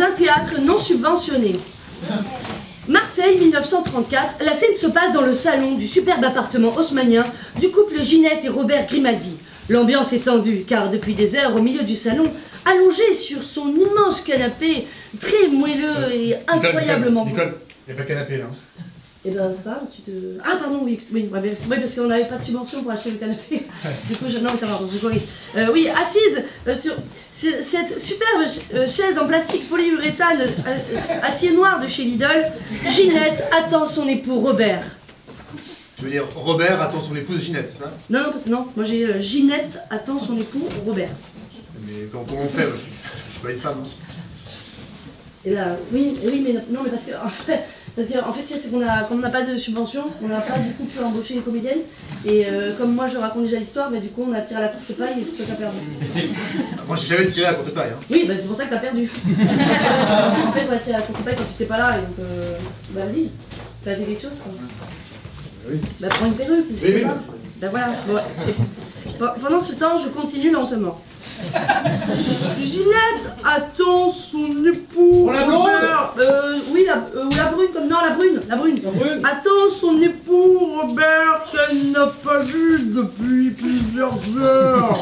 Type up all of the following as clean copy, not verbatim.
un théâtre non subventionné. Marseille, 1934, la scène se passe dans le salon du superbe appartement haussmannien du couple Ginette et Robert Grimaldi. L'ambiance est tendue, car depuis des heures, au milieu du salon, allongé sur son immense canapé, très moelleux et incroyablement... Nicole, il n'y a pas de canapé là. Eh ben, c'est pas grave, tu te... Ah, pardon, oui, parce qu'on n'avait pas de subvention pour acheter le canapé. Du coup, non, mais ça va, je corrige. Oui, assise sur cette superbe chaise en plastique polyuréthane acier noir de chez Lidl, Ginette attend son époux Robert. Tu veux dire Robert attend son épouse Ginette, c'est ça? Non, non, moi j'ai Ginette attend son époux Robert. Mais comment on fait? Je suis pas une femme. Et là, oui, mais non, mais parce qu'en fait, c'est qu'on comme on n'a pas de subvention, on n'a pas du coup pu embaucher les comédiennes. Et comme moi je raconte déjà l'histoire, du coup on a tiré à la courte paille et c'est toi qui as perdu. Moi j'ai jamais tiré à la courte paille. Hein. Oui, c'est pour ça que t'as perdu. En fait, on a tiré à la courte paille quand tu n'étais pas là, et donc vas-y, t'as fait quelque chose quoi. Oui. Prends une perruque, je sais Oui. pas. Voilà. Bon, pendant ce temps, je continue lentement. Ginette attend son époux. La blonde oui, la brune, comme non, la brune. Attend son époux Robert qu'elle n'a pas vu depuis plusieurs heures.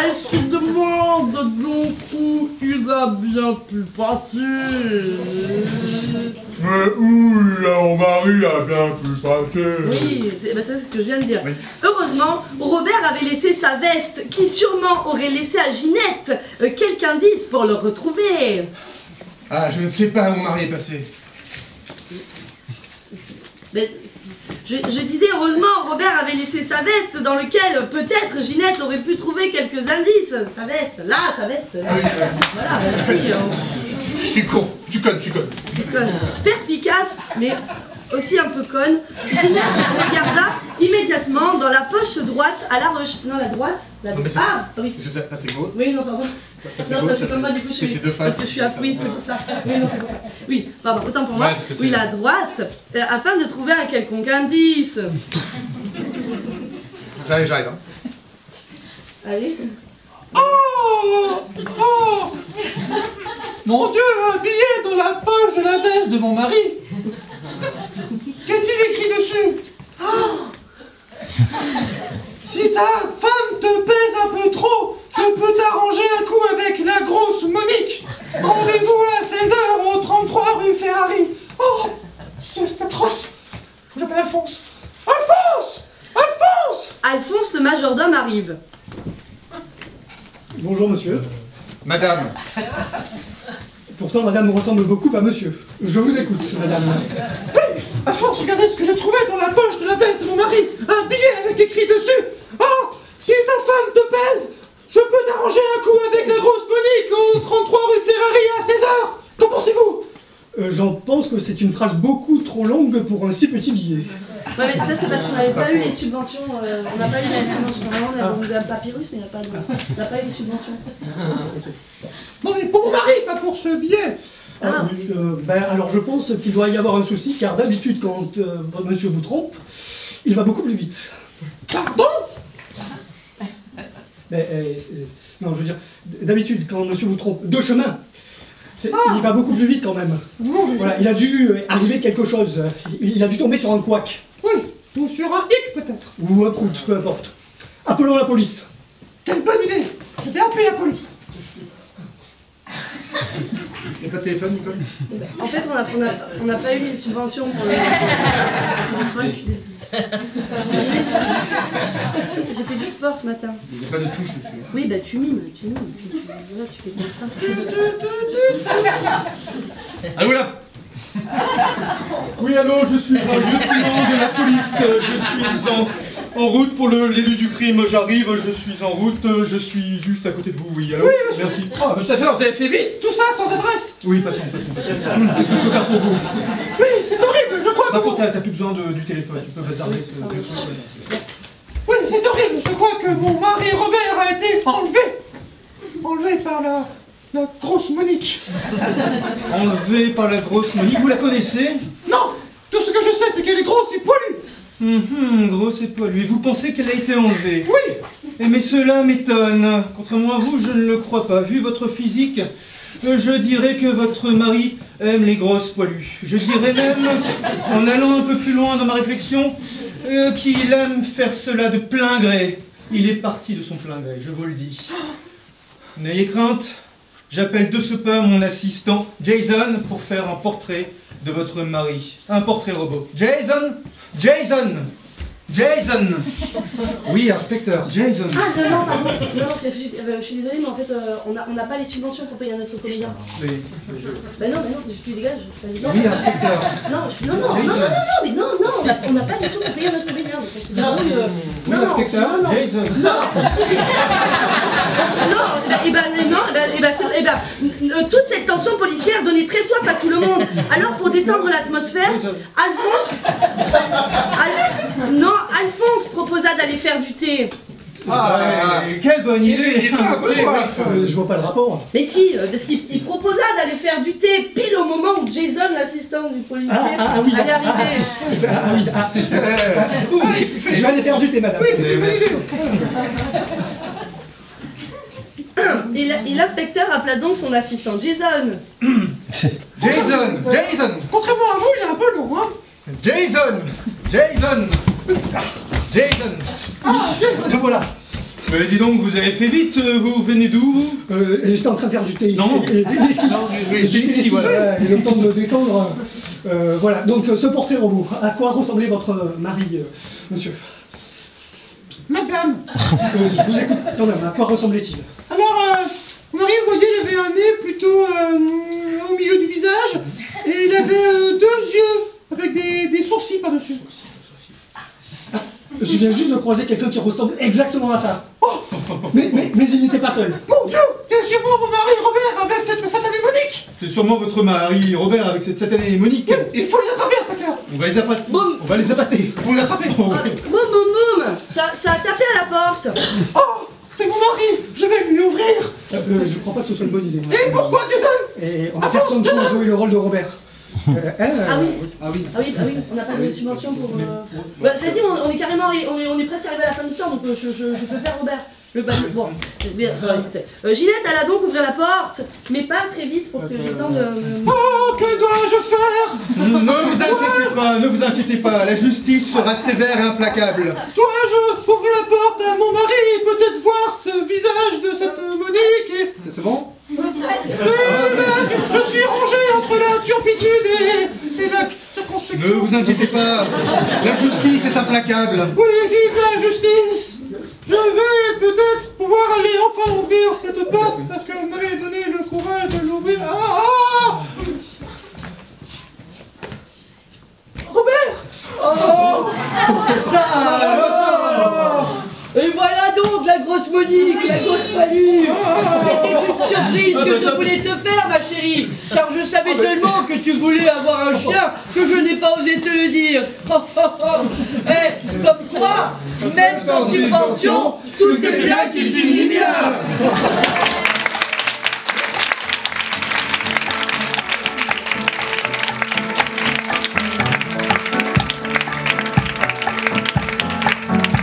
Elle se demande donc où il a bien pu passer. Mais où mon mari a bien pu passer? Oui, ça c'est ce que je viens de dire. Oui. Heureusement, Robert avait laissé sa veste qui sûrement aurait laissé à Ginette quelques indices pour le retrouver. Ah, je ne sais pas où mon mari est passé. Mais je disais, heureusement, Robert avait laissé sa veste dans laquelle peut-être Ginette aurait pu trouver quelques indices. Sa veste, là, sa veste. Là. Ah oui, c'est vrai. Voilà, merci. Je suis con, je suis conne. Conne. Perspicace, mais aussi un peu conne, Ginette regarda immédiatement dans la poche droite à la recherche. Non, la droite. Non, mais Ah, oui. Ça c'est beau. Oui, non, pardon. Ça c'est Non, beau. ça c'est comme moi, du coup, je suis. Parce que je suis à oui, c'est pour ça. Oui, non, c'est pour ça. Oui, pardon, autant pour moi. Ouais, Oui, la droite, afin de trouver un quelconque indice. J'arrive, hein. Allez. Oh! Mon Dieu, un billet dans la poche de la veste de mon mari. Qu'est-il écrit dessus? Si ta femme te pèse un peu trop, je peux t'arranger un coup avec la grosse Monique. Rendez-vous à 16h au 33 rue Ferrari. Oh, c'est atroce. Faut que j'appelle Alphonse. Alphonse, le majordome, arrive. Bonjour monsieur. Madame. Pourtant madame ressemble beaucoup à monsieur. Je vous écoute, madame. Oui, Alphonse, regardez ce que j'ai trouvé dans la poche de la veste de mon mari. Un billet avec écrit dessus. Oh, si ta femme te pèse, je peux t'arranger un coup avec la grosse Monique au 33 rue Ferrari à 16h. Qu'en pensez-vous? J'en pense que c'est une phrase beaucoup trop longue pour un si petit billet. Ouais, mais ça c'est parce qu'on n'avait pas eu les subventions. On n'a pas eu les subventions. Normalement, on a eu un papyrus, mais on n'a pas eu les subventions. Non mais pour mon mari, pas pour ce billet. Alors je pense qu'il doit y avoir un souci, car d'habitude quand monsieur vous trompe, il va beaucoup plus vite. Pardon? Non, je veux dire, d'habitude quand monsieur vous trompe de chemin, il va beaucoup plus vite quand même. Voilà, il a dû arriver quelque chose. Il a dû tomber sur un couac. Oui, ou sur un hic peut-être. Ou un prout, peu importe. Appelons la police. Quelle bonne idée. Je vais appeler la police. Il n'y a pas de téléphone, Nicole? En fait, on n'a pas eu les subventions pour le téléphone. Je suis désolée. J'ai fait du sport ce matin. Il n'y a pas de touche dessus. Oui, bah tu mimes. Voilà, tu fais comme ça. Allô là? Oui, allô, je suis un lieutenant de la police. Je suis en route pour l'élu du crime. J'arrive, je suis en route, je suis juste à côté de vous. Oui, allô? Oui, monsieur. Merci. Oh, mais ça fait, vous avez fait vite. Tout ça sans adresse. Oui, passons. Qu'est-ce que je peux faire pour vous? Oui, c'est horrible, je crois Par que... contre, t'as plus besoin du téléphone, tu peux réserver ce truc. Oui, c'est horrible, je crois que mon mari Robert a été enlevé par la grosse Monique. Enlevé par la grosse Monique, vous la connaissez? Non, tout ce que je sais, c'est qu'elle est grosse et poilue. Grosse et poilue. Et vous pensez qu'elle a été enlevée? Oui. Mais cela m'étonne. Contrairement à vous, je ne le crois pas. Vu votre physique, je dirais que votre mari aime les grosses poilues. Je dirais même, en allant un peu plus loin dans ma réflexion, qu'il aime faire cela de plein gré. Il est parti de son plein gré, je vous le dis. N'ayez crainte, j'appelle de ce pas mon assistant Jason pour faire un portrait de votre mari. Un portrait robot. Jason! Jason! Jason! Oui, inspecteur. Jason! Ah non, pardon, non, je suis désolée, mais en fait, on n'a pas les subventions pour payer un autre comédien. Bah non, tu dégages. Non, Oui, inspecteur. non, mais non, on n'a pas les sous pour payer un autre comédien. Donc on se débrouille, Oui, inspecteur. Jason! Toute cette tension policière donnait très soif à tout le monde. Alors pour détendre l'atmosphère, Alphonse proposa d'aller faire du thé. Ah, quelle bonne idée! Il fait un peu soif. Je vois pas le rapport. Mais si, parce qu'il proposa d'aller faire du thé pile au moment où Jason, l'assistant du policier, Oui, allait arriver. Je vais aller faire du thé, madame. Oui, c'est une bonne idée. Et l'inspecteur appela donc son assistant Jason. Jason! Jason! Contrairement à vous, il est un peu long, hein. Jason! Jason! Jason! Le voilà. Mais dis donc, vous avez fait vite, vous venez d'où? J'étais en train de faire du thé. Non. Et le temps de descendre. Voilà, donc ce portrait robot, à quoi ressemblait votre mari, monsieur? Madame. Je vous écoute quand même, à quoi ressemblait-il? Alors, mon mari, vous voyez, il avait un nez plutôt au milieu du visage, et il avait 2 yeux avec des sourcils par-dessus. Je viens juste de croiser quelqu'un qui ressemble exactement à ça. Mais il n'était pas seul. Mon Dieu, c'est sûrement mon mari Robert avec cette satanée Monique. C'est sûrement votre mari Robert avec cette satanée Monique. Il faut les attraper, inspecteur. On va les appâter. Boum. On va les appâter. Vous l'attrapez. Oh, oui. Boum, ça a tapé à la porte. Oh, c'est mon mari. Je vais lui ouvrir. Je crois pas que ce soit une bonne idée. Et pourquoi, Jason? Et on a personne pour jouer le rôle de Robert. Ah oui, on n'a pas de subvention pour... C'est-à-dire, on est carrément, on est presque arrivé à la fin de l'histoire, donc je peux faire Robert. Bon, Ginette alla donc ouvrir la porte, mais pas très vite pour que j'ai le temps de... Oh, que dois-je faire? Ne vous inquiétez pas, la justice sera sévère et implacable. Dois-je ouvrir la porte à mon mari et peut-être voir ce visage de cette Monique et... C'est bon? Je suis rangé entre la turpitude et la circonspection. Ne vous inquiétez pas, la justice est implacable. Oui, vive la justice. Je vais peut-être pouvoir aller enfin ouvrir cette porte parce que vous m'avez donné le courage de l'ouvrir. Robert! Oh, ça alors! Et voilà donc la grosse Monique, la grosse poilue. C'était une surprise que je voulais te faire, ma chérie, car je savais tellement que tu voulais avoir un chien que je n'ai pas osé te le dire. Eh, comme quoi, même sans subvention, tout est bien qui finit bien.